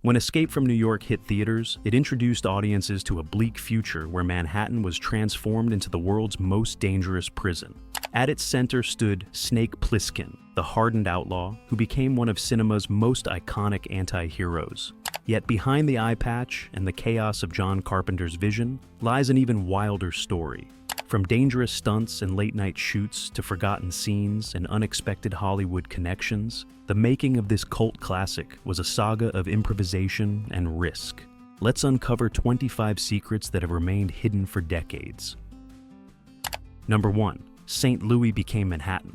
When Escape from New York hit theaters, it introduced audiences to a bleak future where Manhattan was transformed into the world's most dangerous prison. At its center stood Snake Plissken, the hardened outlaw who became one of cinema's most iconic anti-heroes. Yet behind the eyepatch and the chaos of John Carpenter's vision lies an even wilder story. From dangerous stunts and late-night shoots to forgotten scenes and unexpected Hollywood connections, the making of this cult classic was a saga of improvisation and risk. Let's uncover 25 secrets that have remained hidden for decades. Number 1. St. Louis became Manhattan.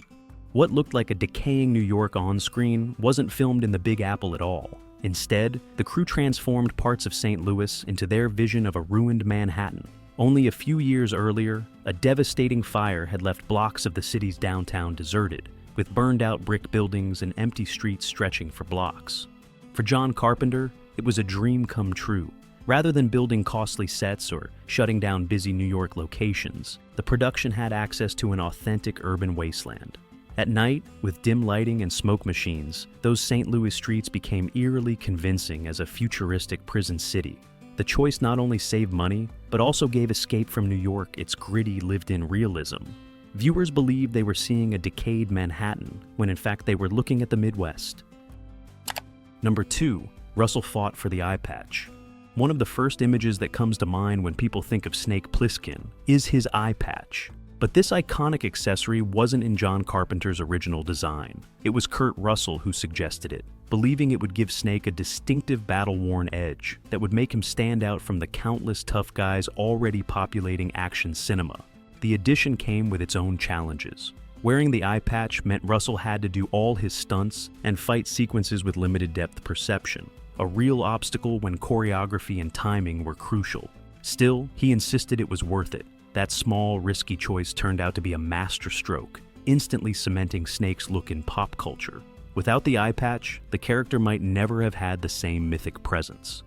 What looked like a decaying New York on-screen wasn't filmed in the Big Apple at all. Instead, the crew transformed parts of St. Louis into their vision of a ruined Manhattan. Only a few years earlier, a devastating fire had left blocks of the city's downtown deserted, with burned-out brick buildings and empty streets stretching for blocks. For John Carpenter, it was a dream come true. Rather than building costly sets or shutting down busy New York locations, the production had access to an authentic urban wasteland. At night, with dim lighting and smoke machines, those St. Louis streets became eerily convincing as a futuristic prison city. The choice not only saved money, but also gave Escape from New York its gritty, lived-in realism. Viewers believed they were seeing a decayed Manhattan, when in fact they were looking at the Midwest. Number 2. Russell fought for the eyepatch. One of the first images that comes to mind when people think of Snake Plissken is his eyepatch. But this iconic accessory wasn't in John Carpenter's original design. It was Kurt Russell who suggested it, believing it would give Snake a distinctive battle-worn edge that would make him stand out from the countless tough guys already populating action cinema. The addition came with its own challenges. Wearing the eye patch meant Russell had to do all his stunts and fight sequences with limited depth perception, a real obstacle when choreography and timing were crucial. Still, he insisted it was worth it. That small, risky choice turned out to be a masterstroke, instantly cementing Snake's look in pop culture. Without the eye patch, the character might never have had the same mythic presence.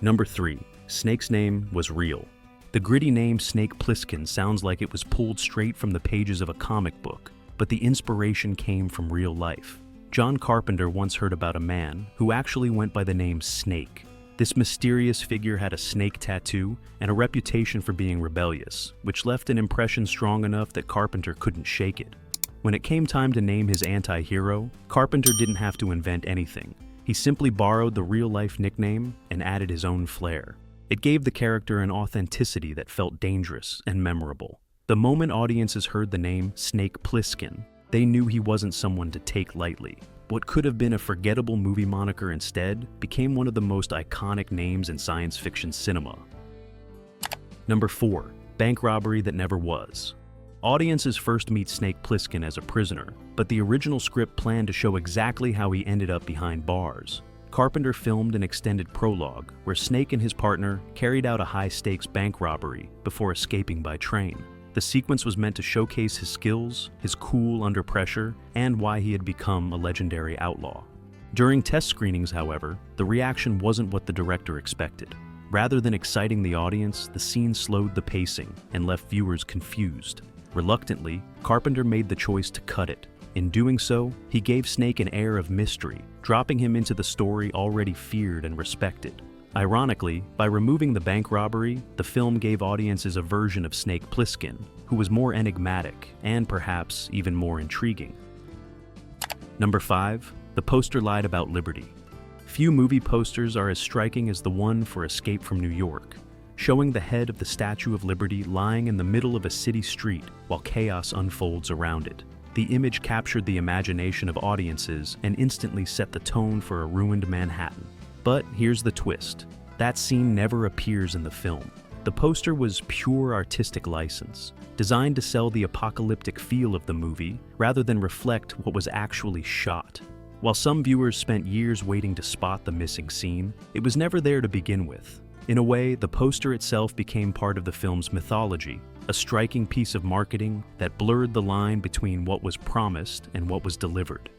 Number 3. Snake's name was real. The gritty name Snake Plissken sounds like it was pulled straight from the pages of a comic book, but the inspiration came from real life. John Carpenter once heard about a man who actually went by the name Snake. This mysterious figure had a snake tattoo and a reputation for being rebellious, which left an impression strong enough that Carpenter couldn't shake it. When it came time to name his anti-hero, Carpenter didn't have to invent anything. He simply borrowed the real-life nickname and added his own flair. It gave the character an authenticity that felt dangerous and memorable. The moment audiences heard the name Snake Plissken, they knew he wasn't someone to take lightly. What could have been a forgettable movie moniker instead became one of the most iconic names in science fiction cinema. Number 4. Bank robbery that never was. Audiences first meet Snake Plissken as a prisoner, but the original script planned to show exactly how he ended up behind bars. Carpenter filmed an extended prologue where Snake and his partner carried out a high-stakes bank robbery before escaping by train. The sequence was meant to showcase his skills, his cool under pressure, and why he had become a legendary outlaw. During test screenings, however, the reaction wasn't what the director expected. Rather than exciting the audience, the scene slowed the pacing and left viewers confused. Reluctantly, Carpenter made the choice to cut it. In doing so, he gave Snake an air of mystery, dropping him into the story already feared and respected. Ironically, by removing the bank robbery, the film gave audiences a version of Snake Plissken, who was more enigmatic and perhaps even more intriguing. Number 5. The poster lied about liberty. Few movie posters are as striking as the one for Escape from New York, showing the head of the Statue of Liberty lying in the middle of a city street while chaos unfolds around it. The image captured the imagination of audiences and instantly set the tone for a ruined Manhattan. But here's the twist. That scene never appears in the film. The poster was pure artistic license, designed to sell the apocalyptic feel of the movie rather than reflect what was actually shot. While some viewers spent years waiting to spot the missing scene, it was never there to begin with. In a way, the poster itself became part of the film's mythology, a striking piece of marketing that blurred the line between what was promised and what was delivered.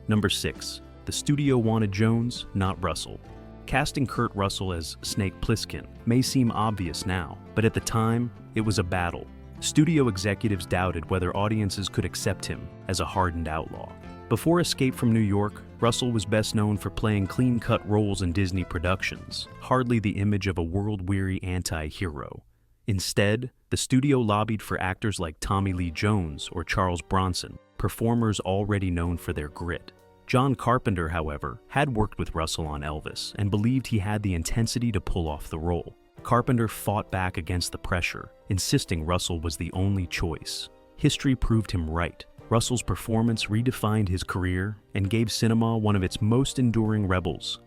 Number 6. The studio wanted Jones, not Russell. Casting Kurt Russell as Snake Plissken may seem obvious now, but at the time, it was a battle. Studio executives doubted whether audiences could accept him as a hardened outlaw. Before Escape from New York, Russell was best known for playing clean-cut roles in Disney productions, hardly the image of a world-weary anti-hero. Instead, the studio lobbied for actors like Tommy Lee Jones or Charles Bronson, performers already known for their grit. John Carpenter, however, had worked with Russell on Elvis and believed he had the intensity to pull off the role. Carpenter fought back against the pressure, insisting Russell was the only choice. History proved him right. Russell's performance redefined his career and gave cinema one of its most enduring rebels.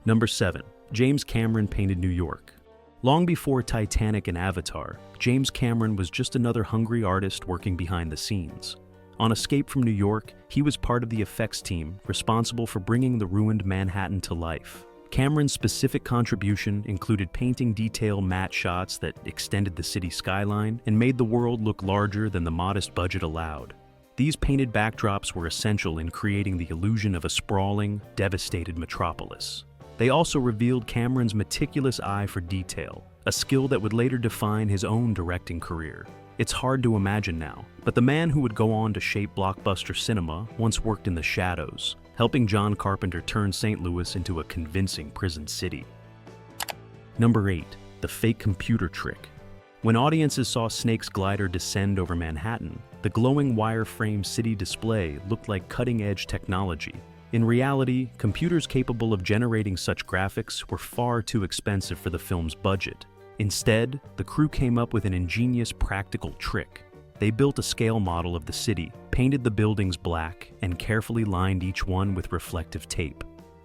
Number 7. James Cameron painted New York. Long before Titanic and Avatar, James Cameron was just another hungry artist working behind the scenes. On Escape from New York, he was part of the effects team responsible for bringing the ruined Manhattan to life. Cameron's specific contribution included painting detailed matte shots that extended the city skyline and made the world look larger than the modest budget allowed. These painted backdrops were essential in creating the illusion of a sprawling, devastated metropolis. They also revealed Cameron's meticulous eye for detail, a skill that would later define his own directing career. It's hard to imagine now, but the man who would go on to shape blockbuster cinema once worked in the shadows, helping John Carpenter turn St. Louis into a convincing prison city. Number 8. The fake computer trick. When audiences saw Snake's glider descend over Manhattan, the glowing wireframe city display looked like cutting-edge technology. In reality, computers capable of generating such graphics were far too expensive for the film's budget. Instead, the crew came up with an ingenious practical trick. They built a scale model of the city, painted the buildings black, and carefully lined each one with reflective tape.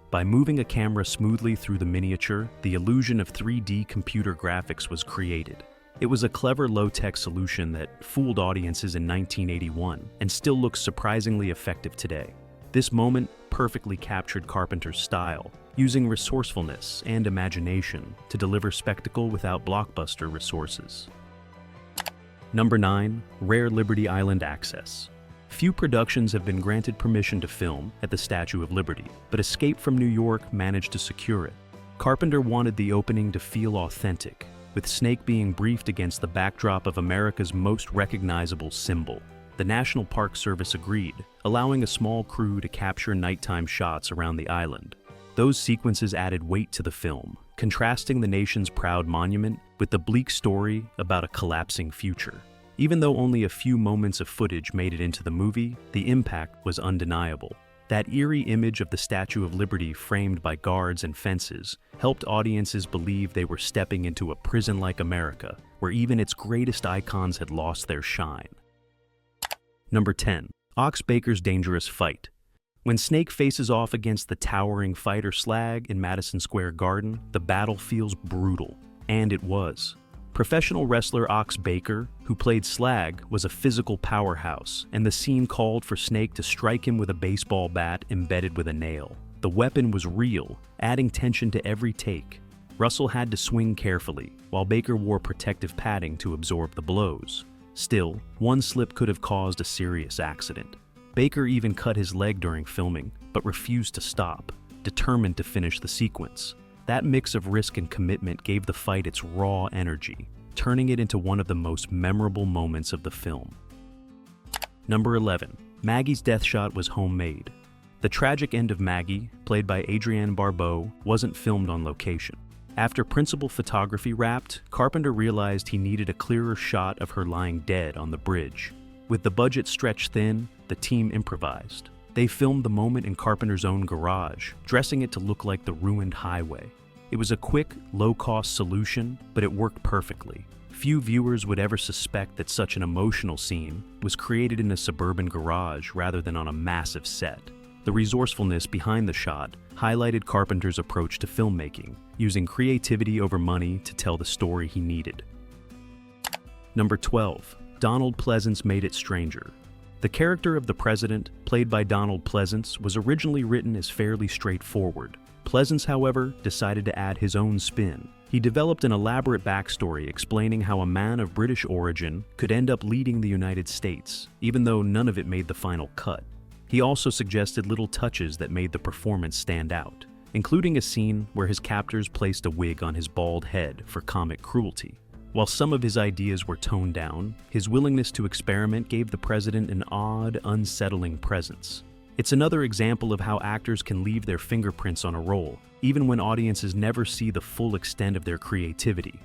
By moving a camera smoothly through the miniature, the illusion of 3D computer graphics was created. It was a clever low-tech solution that fooled audiences in 1981 and still looks surprisingly effective today. This moment perfectly captured Carpenter's style, using resourcefulness and imagination to deliver spectacle without blockbuster resources. Number 9. Rare Liberty Island access. Few productions have been granted permission to film at the Statue of Liberty, but Escape from New York managed to secure it. Carpenter wanted the opening to feel authentic, with Snake being briefed against the backdrop of America's most recognizable symbol. The National Park Service agreed, allowing a small crew to capture nighttime shots around the island. Those sequences added weight to the film, contrasting the nation's proud monument with the bleak story about a collapsing future. Even though only a few moments of footage made it into the movie, the impact was undeniable. That eerie image of the Statue of Liberty framed by guards and fences helped audiences believe they were stepping into a prison-like America, where even its greatest icons had lost their shine. Number 10. Ox Baker's dangerous fight. When Snake faces off against the towering fighter Slag in Madison Square Garden, the battle feels brutal. And it was. Professional wrestler Ox Baker, who played Slag, was a physical powerhouse, and the scene called for Snake to strike him with a baseball bat embedded with a nail. The weapon was real, adding tension to every take. Russell had to swing carefully, while Baker wore protective padding to absorb the blows. Still, one slip could have caused a serious accident. Baker even cut his leg during filming, but refused to stop, determined to finish the sequence. That mix of risk and commitment gave the fight its raw energy, turning it into one of the most memorable moments of the film. Number 11. Maggie's death shot was homemade. The tragic end of Maggie, played by Adrienne Barbeau, wasn't filmed on location. After principal photography wrapped, Carpenter realized he needed a clearer shot of her lying dead on the bridge. With the budget stretched thin, the team improvised. They filmed the moment in Carpenter's own garage, dressing it to look like the ruined highway. It was a quick, low-cost solution, but it worked perfectly. Few viewers would ever suspect that such an emotional scene was created in a suburban garage rather than on a massive set. The resourcefulness behind the shot highlighted Carpenter's approach to filmmaking, using creativity over money to tell the story he needed. Number 12. Donald Pleasence made it stranger. The character of the president, played by Donald Pleasence, was originally written as fairly straightforward. Pleasence, however, decided to add his own spin. He developed an elaborate backstory explaining how a man of British origin could end up leading the United States, even though none of it made the final cut. He also suggested little touches that made the performance stand out, including a scene where his captors placed a wig on his bald head for comic cruelty. While some of his ideas were toned down, his willingness to experiment gave the president an odd, unsettling presence. It's another example of how actors can leave their fingerprints on a role, even when audiences never see the full extent of their creativity.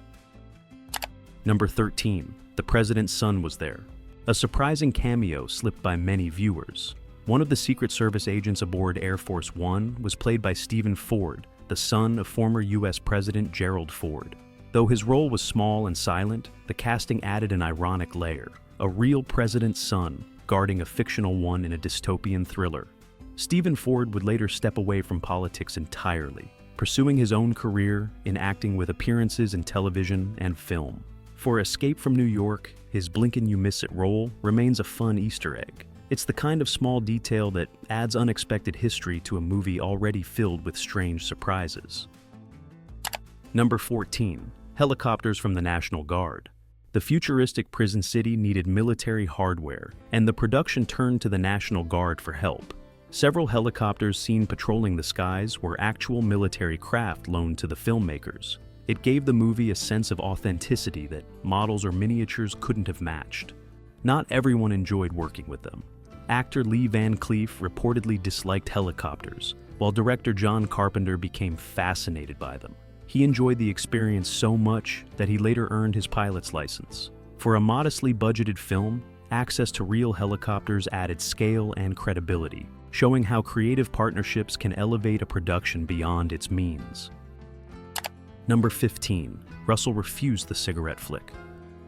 Number 13. The president's son was there. A surprising cameo slipped by many viewers. One of the Secret Service agents aboard Air Force One was played by Stephen Ford, the son of former U.S. President Gerald Ford. Though his role was small and silent, the casting added an ironic layer, a real president's son guarding a fictional one in a dystopian thriller. Stephen Ford would later step away from politics entirely, pursuing his own career in acting with appearances in television and film. For Escape from New York, his blink-and-you-miss-it role remains a fun Easter egg. It's the kind of small detail that adds unexpected history to a movie already filled with strange surprises. Number 14. Helicopters from the National Guard. The futuristic prison city needed military hardware, and the production turned to the National Guard for help. Several helicopters seen patrolling the skies were actual military craft loaned to the filmmakers. It gave the movie a sense of authenticity that models or miniatures couldn't have matched. Not everyone enjoyed working with them. Actor Lee Van Cleef reportedly disliked helicopters, while director John Carpenter became fascinated by them. He enjoyed the experience so much that he later earned his pilot's license. For a modestly budgeted film, access to real helicopters added scale and credibility, showing how creative partnerships can elevate a production beyond its means. Number 15. Russell refused the cigarette flick.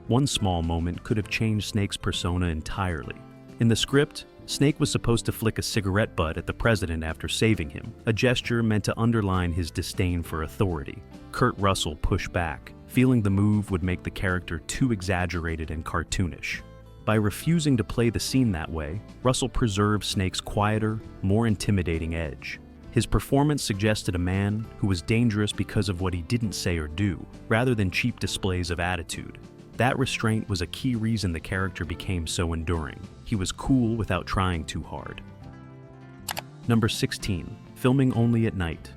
One small moment could have changed Snake's persona entirely. In the script, Snake was supposed to flick a cigarette butt at the president after saving him, a gesture meant to underline his disdain for authority. Kurt Russell pushed back, feeling the move would make the character too exaggerated and cartoonish. By refusing to play the scene that way, Russell preserved Snake's quieter, more intimidating edge. His performance suggested a man who was dangerous because of what he didn't say or do, rather than cheap displays of attitude. That restraint was a key reason the character became so enduring. He was cool without trying too hard. Number 16. Filming only at night.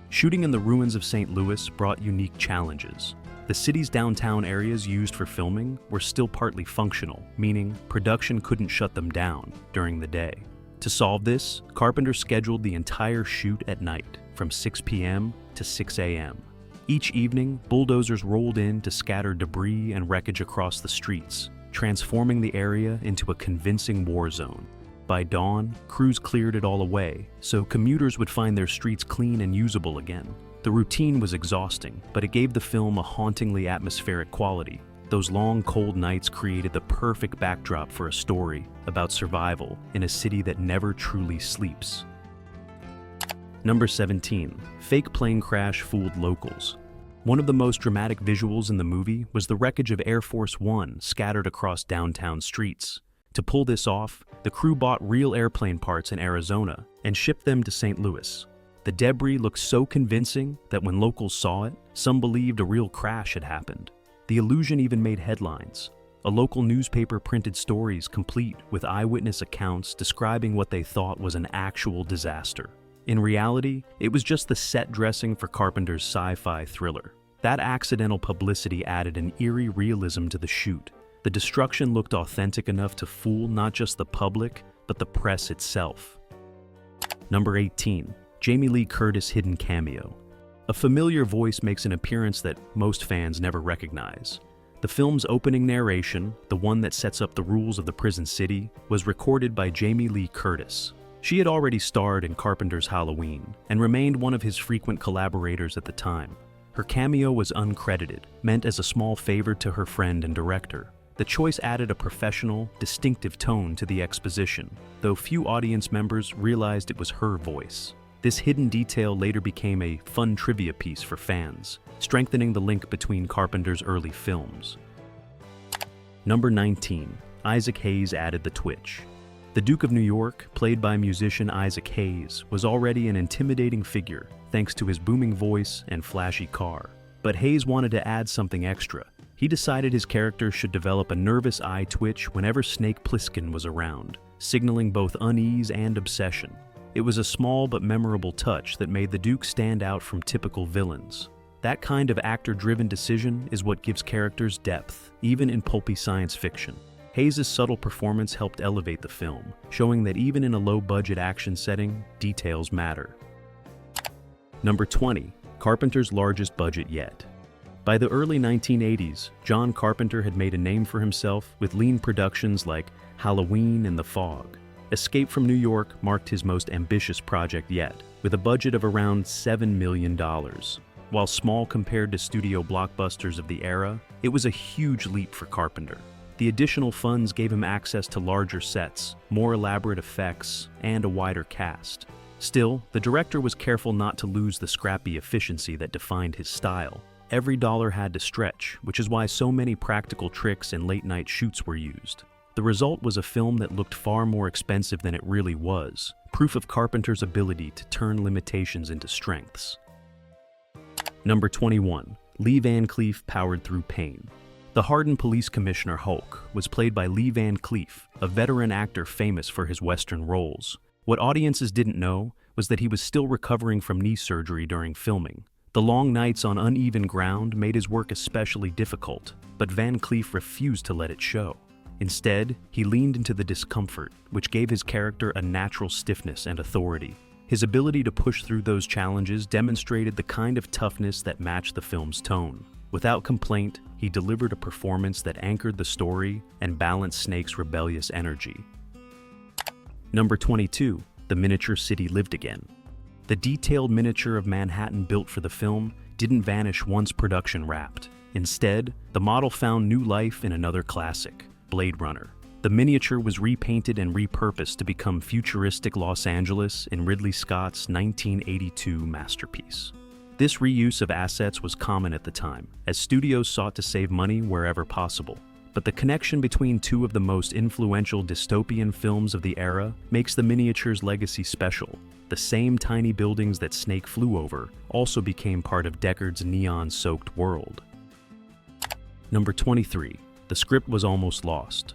Shooting in the ruins of St. Louis brought unique challenges. The city's downtown areas used for filming were still partly functional, meaning production couldn't shut them down during the day. To solve this, Carpenter scheduled the entire shoot at night, from 6 p.m. to 6 a.m. Each evening, bulldozers rolled in to scatter debris and wreckage across the streets, transforming the area into a convincing war zone. By dawn, crews cleared it all away, so commuters would find their streets clean and usable again. The routine was exhausting, but it gave the film a hauntingly atmospheric quality. Those long, cold nights created the perfect backdrop for a story about survival in a city that never truly sleeps. Number 17. Fake plane crash fooled locals. One of the most dramatic visuals in the movie was the wreckage of Air Force One scattered across downtown streets. To pull this off, the crew bought real airplane parts in Arizona and shipped them to St. Louis. The debris looked so convincing that when locals saw it, some believed a real crash had happened. The illusion even made headlines. A local newspaper printed stories complete with eyewitness accounts describing what they thought was an actual disaster. In reality, it was just the set dressing for Carpenter's sci-fi thriller. That accidental publicity added an eerie realism to the shoot. The destruction looked authentic enough to fool not just the public, but the press itself. Number 18. Jamie Lee Curtis hidden cameo. A familiar voice makes an appearance that most fans never recognize. The film's opening narration, the one that sets up the rules of the prison city, was recorded by Jamie Lee Curtis. She had already starred in Carpenter's Halloween and remained one of his frequent collaborators at the time. Her cameo was uncredited, meant as a small favor to her friend and director. The choice added a professional, distinctive tone to the exposition, though few audience members realized it was her voice. This hidden detail later became a fun trivia piece for fans, strengthening the link between Carpenter's early films. Number 19. Isaac Hayes added the twitch. The Duke of New York, played by musician Isaac Hayes, was already an intimidating figure thanks to his booming voice and flashy car. But Hayes wanted to add something extra. He decided his character should develop a nervous eye twitch whenever Snake Plissken was around, signaling both unease and obsession. It was a small but memorable touch that made the Duke stand out from typical villains. That kind of actor-driven decision is what gives characters depth, even in pulpy science fiction. Hayes' subtle performance helped elevate the film, showing that even in a low-budget action setting, details matter. Number 20. Carpenter's largest budget yet. By the early 1980s, John Carpenter had made a name for himself with lean productions like Halloween and The Fog. Escape from New York marked his most ambitious project yet, with a budget of around $7 million. While small compared to studio blockbusters of the era, it was a huge leap for Carpenter. The additional funds gave him access to larger sets, more elaborate effects, and a wider cast. Still, the director was careful not to lose the scrappy efficiency that defined his style. Every dollar had to stretch, which is why so many practical tricks and late-night shoots were used. The result was a film that looked far more expensive than it really was, proof of Carpenter's ability to turn limitations into strengths. Number 21. Lee Van Cleef powered through pain. The hardened police commissioner Hulk was played by Lee Van Cleef, a veteran actor famous for his Western roles. What audiences didn't know was that he was still recovering from knee surgery during filming. The long nights on uneven ground made his work especially difficult, but Van Cleef refused to let it show. Instead, he leaned into the discomfort, which gave his character a natural stiffness and authority. His ability to push through those challenges demonstrated the kind of toughness that matched the film's tone. Without complaint, he delivered a performance that anchored the story and balanced Snake's rebellious energy. Number 22. The Miniature City Lived Again. The detailed miniature of Manhattan built for the film didn't vanish once production wrapped. Instead, the model found new life in another classic, Blade Runner. The miniature was repainted and repurposed to become futuristic Los Angeles in Ridley Scott's 1982 masterpiece. This reuse of assets was common at the time, as studios sought to save money wherever possible. But the connection between two of the most influential dystopian films of the era makes the miniature's legacy special. The same tiny buildings that Snake flew over also became part of Deckard's neon-soaked world. Number 23. The script was almost lost.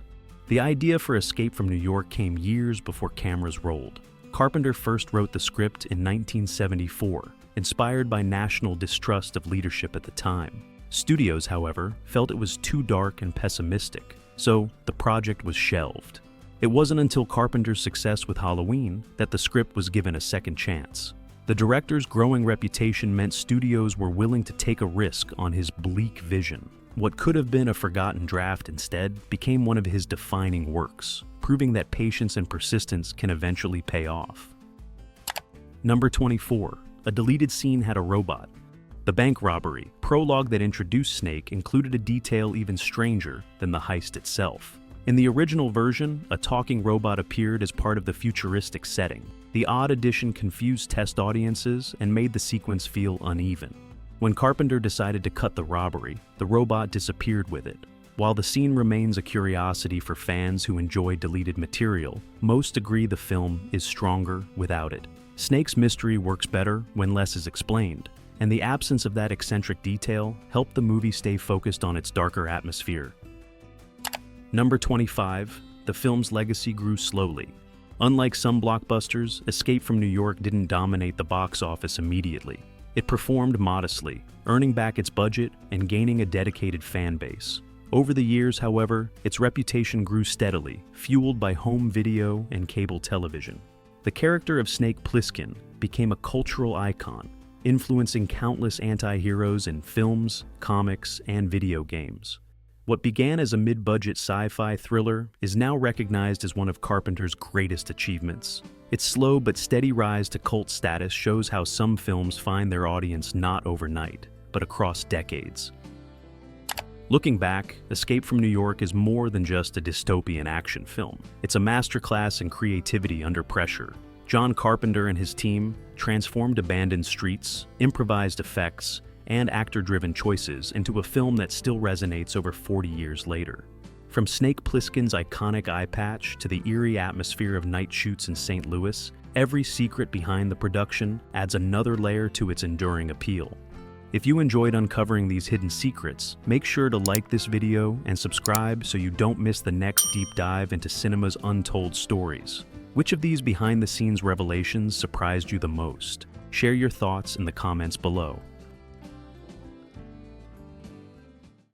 The idea for Escape from New York came years before cameras rolled. Carpenter first wrote the script in 1974, inspired by national distrust of leadership at the time. Studios, however, felt it was too dark and pessimistic, so the project was shelved. It wasn't until Carpenter's success with Halloween that the script was given a second chance. The director's growing reputation meant studios were willing to take a risk on his bleak vision. What could have been a forgotten draft instead became one of his defining works, proving that patience and persistence can eventually pay off. Number 24. A deleted scene had a robot. The bank robbery prologue that introduced Snake included a detail even stranger than the heist itself. In the original version, a talking robot appeared as part of the futuristic setting. The odd addition confused test audiences and made the sequence feel uneven. When Carpenter decided to cut the robbery, the robot disappeared with it. While the scene remains a curiosity for fans who enjoy deleted material, most agree the film is stronger without it. Snake's mystery works better when less is explained, and the absence of that eccentric detail helped the movie stay focused on its darker atmosphere. Number 25. The film's legacy grew slowly. Unlike some blockbusters, Escape from New York didn't dominate the box office immediately. It performed modestly, earning back its budget and gaining a dedicated fan base. Over the years, however, its reputation grew steadily, fueled by home video and cable television. The character of Snake Plissken became a cultural icon, influencing countless anti-heroes in films, comics, and video games. What began as a mid-budget sci-fi thriller is now recognized as one of Carpenter's greatest achievements. Its slow but steady rise to cult status shows how some films find their audience not overnight, but across decades. Looking back, Escape from New York is more than just a dystopian action film. It's a masterclass in creativity under pressure. John Carpenter and his team transformed abandoned streets, improvised effects, and actor-driven choices into a film that still resonates over 40 years later. From Snake Plissken's iconic eyepatch to the eerie atmosphere of night shoots in St. Louis, every secret behind the production adds another layer to its enduring appeal. If you enjoyed uncovering these hidden secrets, make sure to like this video and subscribe so you don't miss the next deep dive into cinema's untold stories. Which of these behind-the-scenes revelations surprised you the most? Share your thoughts in the comments below.